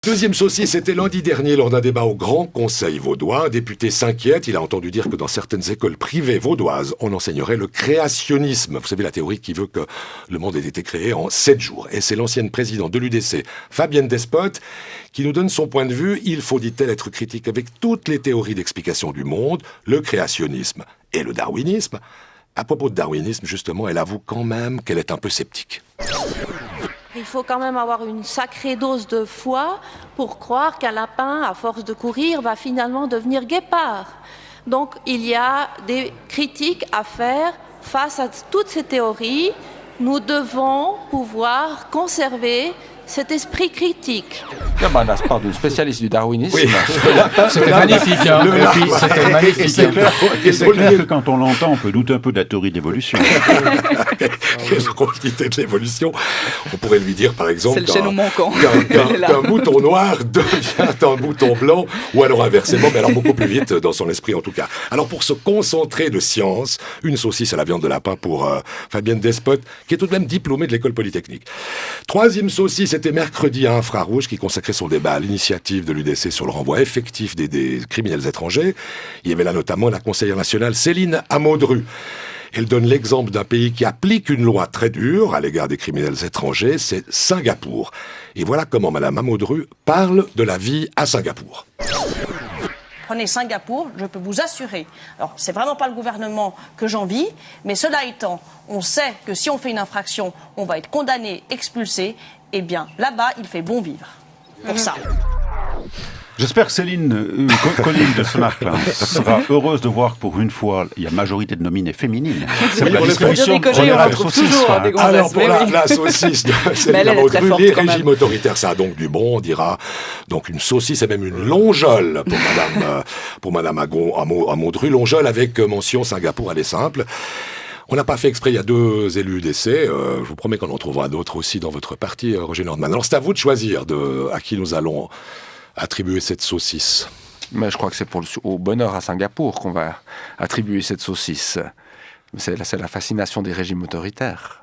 Deuxième saucisse, c'était lundi dernier lors d'un débat au Grand Conseil vaudois. Un député s'inquiète, il a entendu dire que dans certaines écoles privées vaudoises, on enseignerait le créationnisme. Vous savez, la théorie qui veut que le monde ait été créé en 7 jours. Et c'est l'ancienne présidente de l'UDC, Fabienne Despotes, qui nous donne son point de vue. Il faut, dit-elle, être critique avec toutes les théories d'explication du monde, le créationnisme et le darwinisme. À propos de darwinisme, justement, elle avoue quand même qu'elle est un peu sceptique. Il faut quand même avoir une sacrée dose de foi pour croire qu'un lapin, à force de courir, va finalement devenir guépard. Donc il y a des critiques à faire face à toutes ces théories. Nous devons pouvoir conserver cet esprit critique. Là, c'est pas de spécialiste du darwinisme. Oui. C'était magnifique. C'était magnifique. C'est clair que quand on l'entend, on peut douter un peu de la théorie d'évolution. Quelle quantité de l'évolution. On pourrait lui dire, par exemple, qu'un mouton noir devient un mouton blanc, ou alors inversement, mais alors beaucoup plus vite dans son esprit en tout cas. Alors pour se concentrer de science, une saucisse à la viande de lapin pour Fabienne Despotes, qui est tout de même diplômée de l'école polytechnique. Troisième saucisse, c'était mercredi à Infrarouge, qui consacrait son débat à l'initiative de l'UDC sur le renvoi effectif des criminels étrangers. Il y avait là notamment la conseillère nationale Céline Amodru. Elle donne l'exemple d'un pays qui applique une loi très dure à l'égard des criminels étrangers, c'est Singapour. Et voilà comment Madame Amodru parle de la vie à Singapour. Prenez Singapour, je peux vous assurer. Alors, c'est vraiment pas le gouvernement que j'envie, mais cela étant, on sait que si on fait une infraction, on va être condamné, expulsé. Eh bien, là-bas, il fait bon vivre. Pour ça. J'espère que Colline de Sonarclin sera heureuse de voir que pour une fois, il y a majorité de nominées féminines. C'est la disposition de toujours des gonzesses. Alors pour la saucisse de Céline Amodru, les régimes autoritaires, ça a donc du bon, on dira. Donc une saucisse et même une longeole pour Madame Amodru. Longeole avec mention Singapour, elle est simple. On n'a pas fait exprès, il y a 2 élus d'essai. Je vous promets qu'on en trouvera d'autres aussi dans votre parti, Roger Nordman. Alors c'est à vous de choisir à qui nous allons attribuer cette saucisse. Mais je crois que c'est au bonheur à Singapour qu'on va attribuer cette saucisse. C'est la fascination des régimes autoritaires.